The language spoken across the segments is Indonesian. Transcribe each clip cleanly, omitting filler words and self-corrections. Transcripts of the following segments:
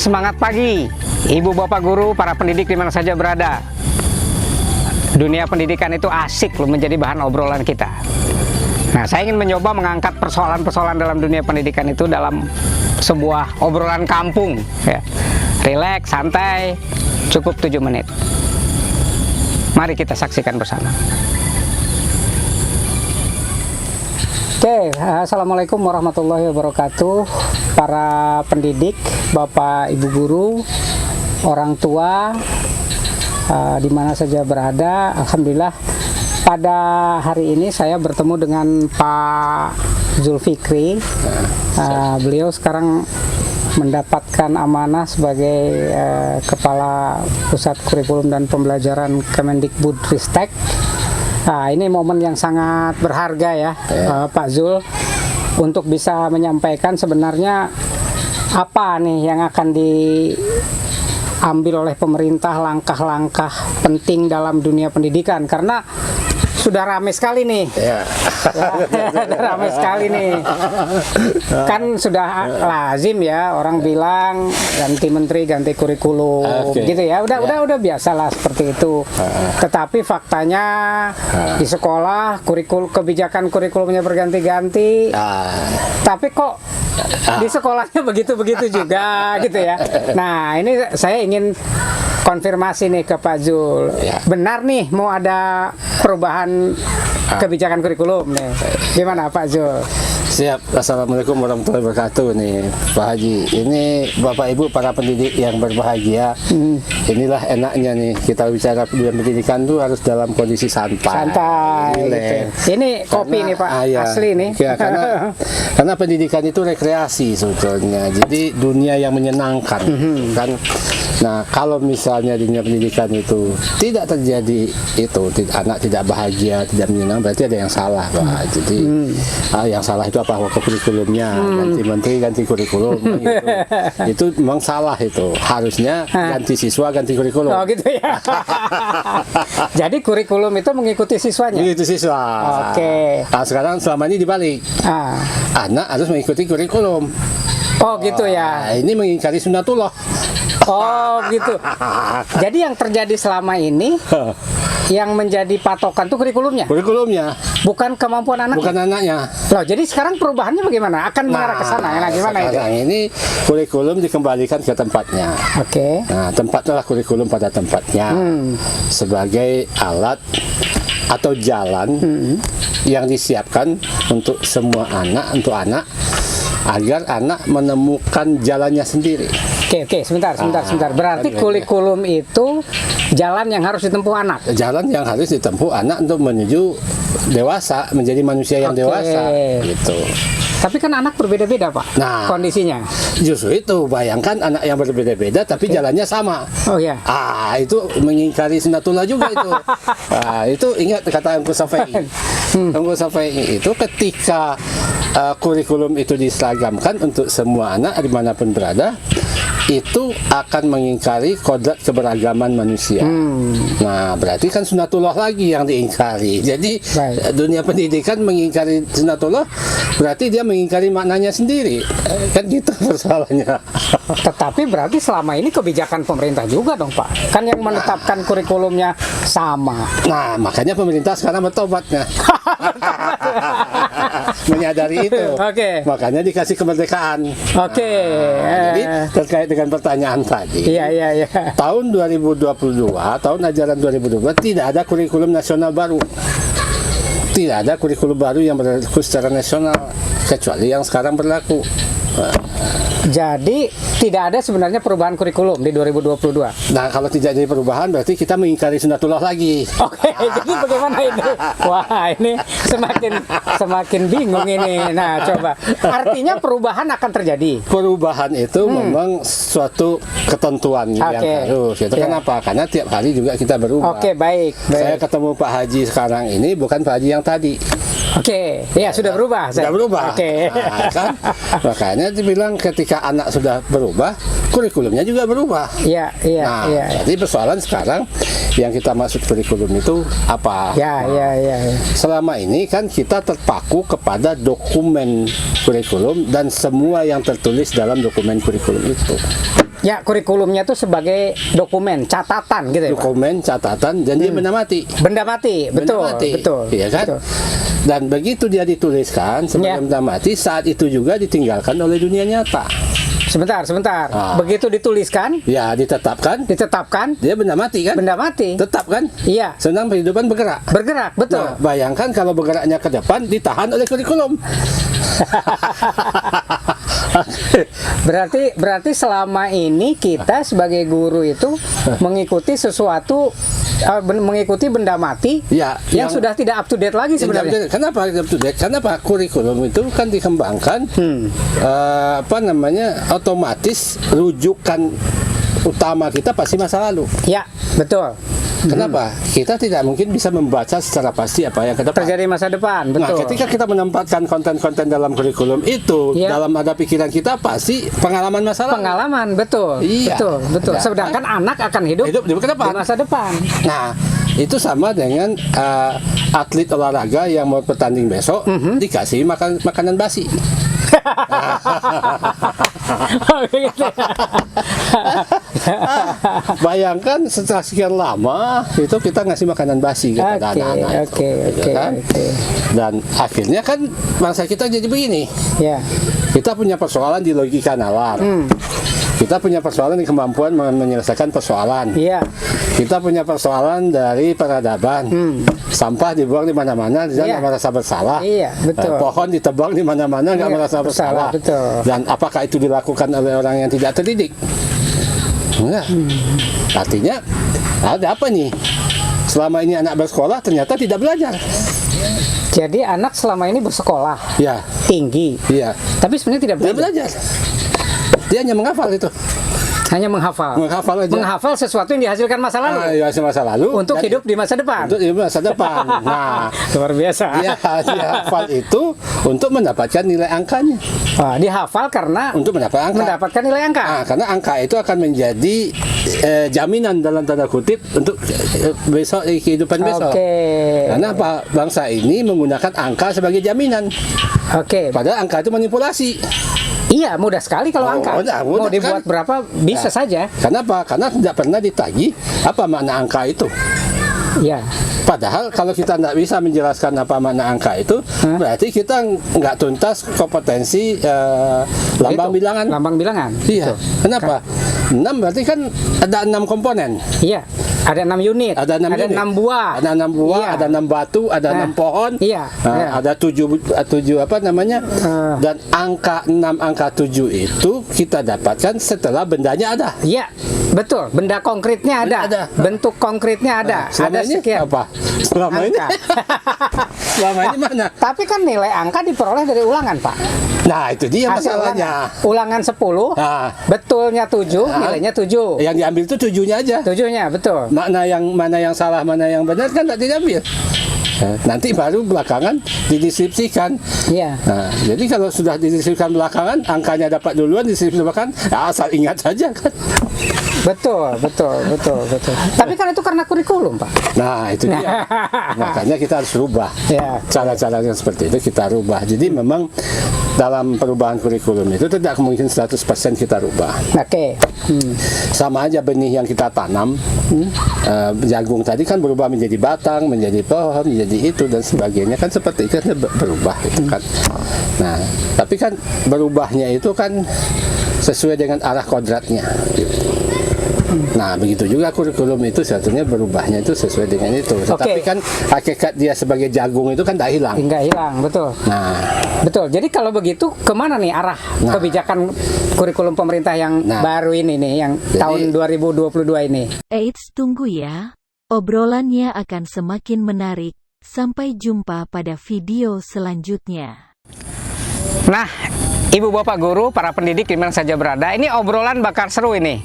Semangat pagi, ibu bapak guru, para pendidik di mana saja berada. Dunia pendidikan itu asik loh menjadi bahan obrolan kita. Nah, saya ingin mencoba mengangkat persoalan-persoalan dalam dunia pendidikan itu dalam sebuah obrolan kampung. Ya. Rileks, santai, cukup 7 menit. Mari kita saksikan bersama. Oke, assalamualaikum warahmatullahi wabarakatuh. Para pendidik, bapak, ibu guru, orang tua, di mana saja berada. Alhamdulillah, pada hari ini saya bertemu dengan Pak Zulfikri. Beliau sekarang mendapatkan amanah sebagai Kepala Pusat Kurikulum dan Pembelajaran Kemendikbudristek. Nah, ini momen yang sangat berharga ya, Pak Zul, untuk bisa menyampaikan sebenarnya apa nih yang akan diambil oleh pemerintah, langkah-langkah penting dalam dunia pendidikan, karena sudah ramai sekali nih. Ya, ramai sekali nih. Kan sudah lazim ya orang bilang ganti menteri, ganti kurikulum, gitu ya. Udah biasalah seperti itu. Tetapi faktanya di sekolah kebijakan kurikulumnya berganti-ganti. Tapi kok di sekolahnya begitu-begitu juga gitu ya. Nah, ini saya ingin konfirmasi nih ke Pak Zul. Benar nih mau ada perubahan kebijakan kurikulum nih. Gimana Pak Zul? Siap. Assalamualaikum warahmatullahi wabarakatuh nih Pak Haji. Ini Bapak Ibu para pendidik yang berbahagia. Inilah enaknya nih kita bicara pendidikan tuh harus dalam kondisi santai. Gitu. Ini kopi nih Pak, asli nih. Ya, karena pendidikan itu rekreasi sebetulnya. Jadi dunia yang menyenangkan kan. Nah, kalau misalnya dunia pendidikan itu tidak terjadi itu, anak tidak bahagia, tidak menyenangkan, berarti ada yang salah, Pak. Jadi yang salah itu apa? Kurikulumnya, ganti menteri, ganti kurikulum, gitu. Itu memang salah itu. Harusnya ganti siswa, ganti kurikulum. Oh gitu ya. Jadi kurikulum itu mengikuti siswanya. Mengikuti siswa. Oke. Nah, sekarang selama ini dibalik. Anak harus mengikuti kurikulum. Oh gitu ya. Ini mengingkari sunatullah. Oh gitu. Jadi yang terjadi selama ini yang menjadi patokan tuh kurikulumnya. Kurikulumnya. Bukan kemampuan anaknya. Bukan anaknya. Loh, jadi sekarang perubahannya bagaimana? Akan mengarah ke sana. Nah, gimana itu? Sekarang ini kurikulum dikembalikan ke tempatnya. Oke. Nah, tempatnya kurikulum pada tempatnya sebagai alat atau jalan yang disiapkan untuk semua anak, agar anak menemukan jalannya sendiri. Oke, sebentar. Berarti kurikulum itu jalan yang harus ditempuh anak. Jalan yang harus ditempuh anak untuk menuju dewasa, menjadi manusia yang dewasa, gitu. Tapi kan anak berbeda-beda Pak, kondisinya. Justru itu, bayangkan anak yang berbeda-beda tapi jalannya sama. Oh ya. Itu mengingkari sunatullah juga itu. Itu ingat kata Engku Safai. Engku Safai itu ketika kurikulum itu diseragamkan untuk semua anak dimanapun berada, itu akan mengingkari kodrat keberagaman manusia. Nah, berarti kan sunatullah lagi yang diingkari. Jadi dunia pendidikan mengingkari sunatullah, berarti dia mengingkari maknanya sendiri. Kan gitu persoalannya. Tetapi berarti selama ini kebijakan pemerintah juga dong Pak. Kan yang menetapkan kurikulumnya sama. Nah, makanya pemerintah sekarang bertobatnya. Menyadari itu. Makanya dikasih kemerdekaan. Jadi terkait dengan pertanyaan tadi. Iya. Tahun 2022, tahun ajaran 2022 tidak ada kurikulum nasional baru. Tidak ada kurikulum baru yang berlaku secara nasional kecuali yang sekarang berlaku. Jadi tidak ada sebenarnya perubahan kurikulum di 2022. Nah, kalau tidak jadi perubahan berarti kita mengingkari sunatullah lagi. Jadi bagaimana ini? Wah, ini semakin bingung ini. Nah, coba. Artinya perubahan akan terjadi. Perubahan itu memang suatu ketentuan yang harus. Itu kenapa? Karena tiap hari juga kita berubah. Baik. Saya ketemu Pak Haji sekarang ini bukan Pak Haji yang tadi. Ya sudah berubah. Sudah berubah. Kan? Makanya dibilang ketika anak sudah berubah, kurikulumnya juga berubah. Jadi persoalan sekarang yang kita maksud kurikulum itu apa? Selama ini kan kita terpaku kepada dokumen kurikulum dan semua yang tertulis dalam dokumen kurikulum itu. Ya, kurikulumnya itu sebagai dokumen, catatan gitu ya, Pak? Dokumen, catatan, dan dia benda mati. Benda mati, betul, Benda mati, betul. iya kan? Betul. Dan begitu dia dituliskan sebagai Ya. benda mati, saat itu juga ditinggalkan oleh dunia nyata. Sebentar. Ah. Begitu dituliskan, Ya, ditetapkan, dia benda mati kan? benda mati. Tetap kan? Iya, Sedang kehidupan bergerak. bergerak, betul. Nah, bayangkan kalau bergeraknya ke depan ditahan oleh kurikulum. Berarti selama ini kita sebagai guru itu mengikuti sesuatu, mengikuti benda mati Ya, yang sudah tidak up to date lagi sebenarnya. Kenapa up to date? Kenapa kurikulum itu kan dikembangkan otomatis rujukan utama kita pasti masa lalu. Ya, betul. Kenapa? Kita tidak mungkin bisa membaca secara pasti apa yang ke depan. Terjadi masa depan, Nah, betul. ketika kita menempatkan konten-konten dalam kurikulum itu, Ya. dalam ada pikiran kita pasti pengalaman masa lalu. Pengalaman, betul. Iya. Betul. Ya. Sedangkan anak akan hidup Hidup di depan. di masa depan. Nah, itu sama dengan atlet olahraga yang mau bertanding besok dikasih makanan basi. Oh, gitu ya. Bayangkan setelah sekian lama itu kita ngasih makanan basi kepada anak-anak itu, Oke. gitu kan? Dan akhirnya kan bangsa kita jadi begini. Ya, Kita punya persoalan di logika nalar. Kita punya persoalan di kemampuan menyelesaikan persoalan. iya. Kita punya persoalan dari peradaban. Sampah dibuang di mana-mana, dia Iya. nggak merasa bersalah. Iya, betul. Pohon ditebang di mana-mana, nggak Iya, merasa bersalah. betul. Dan apakah itu dilakukan oleh orang yang tidak terdidik? Enggak. Artinya ada apa nih? Selama ini anak bersekolah ternyata tidak belajar. Jadi anak selama ini bersekolah Ya, tinggi, iya. tapi sebenarnya tidak Tidak belajar. belajar. Dia hanya menghafal itu. Hanya menghafal. Menghafal aja. Menghafal sesuatu yang dihasilkan masa lalu Ya, masa lalu. untuk dan hidup di masa depan. Untuk hidup masa depan. Nah, Luar biasa. dia hafal itu untuk mendapatkan nilai angkanya. Wah, dihafal karena Untuk mendapatkan nilai angka. Karena angka itu akan menjadi jaminan dalam tanda kutip untuk besok kehidupan besok. Oke. Karena bangsa ini menggunakan angka sebagai jaminan. Oke. Padahal angka itu manipulasi. Iya, mudah sekali kalau angka. mudah Mau dibuat kan? berapa bisa saja. Kenapa? Karena tidak pernah ditagih apa makna angka itu. Iya. Padahal kalau kita tidak bisa menjelaskan apa makna angka itu, berarti kita nggak tuntas kompetensi lambang Itu, bilangan. Lambang bilangan. Iya. Kenapa? 6 berarti kan ada 6 komponen. Iya. Ada 6 unit. Ada 6 unit. 6 buah. Ada 6 buah, Iya. ada 6 batu, ada 6 pohon. Iya. Iya. Ada 7 apa namanya? Dan angka 6 angka 7 itu kita dapatkan setelah bendanya ada. Iya, betul. Benda konkretnya ada. Ada. Bentuk konkretnya ada. Selama Ada ini sekian. apa? Selama ini Angka. selama ini mana? Tapi kan nilai angka diperoleh dari ulangan, Pak. Nah, itu dia Hasil masalahnya. ulangan 10, Nah, betulnya 7, nilainya 7. yang diambil itu 7-nya aja. 7-nya, betul. Mana yang salah, mana yang benar kan tidak diambil. Nanti baru belakangan dideskripsikan. Iya. Nah, jadi kalau sudah dideskripsikan belakangan, angkanya dapat duluan, dideskripsikan belakangan, ya asal ingat saja kan. Betul. Tapi kan itu karena kurikulum, Pak. Nah, itu dia. Makanya kita harus rubah. Ya. Cara-cara yang seperti itu kita rubah. Jadi memang dalam perubahan kurikulum itu tidak mungkin 100% kita rubah. Oke. Sama aja benih yang kita tanam, jagung tadi kan berubah menjadi batang, menjadi pohon, menjadi itu dan sebagainya kan seperti itu kan berubah itu kan. Nah, tapi kan berubahnya itu kan sesuai dengan arah kodratnya. Nah, begitu juga kurikulum itu sebetulnya berubahnya itu sesuai dengan itu. Tetapi kan hakikat dia sebagai jagung itu kan tidak hilang. Enggak hilang, betul. Nah, Betul. Jadi kalau begitu kemana nih arah kebijakan kurikulum pemerintah yang baru ini nih, yang tahun 2022 ini? Eits, tunggu ya. Obrolannya akan semakin menarik. Sampai jumpa pada video selanjutnya. Nah, Ibu Bapak Guru, para pendidik di mana saja berada, ini obrolan bakal seru ini.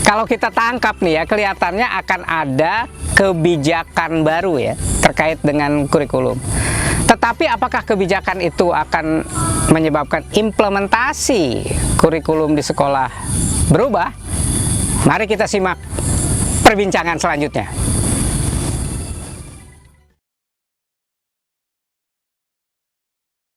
Kalau kita tangkap nih ya, kelihatannya akan ada kebijakan baru ya terkait dengan kurikulum. Tetapi apakah kebijakan itu akan menyebabkan implementasi kurikulum di sekolah berubah? Mari kita simak perbincangan selanjutnya.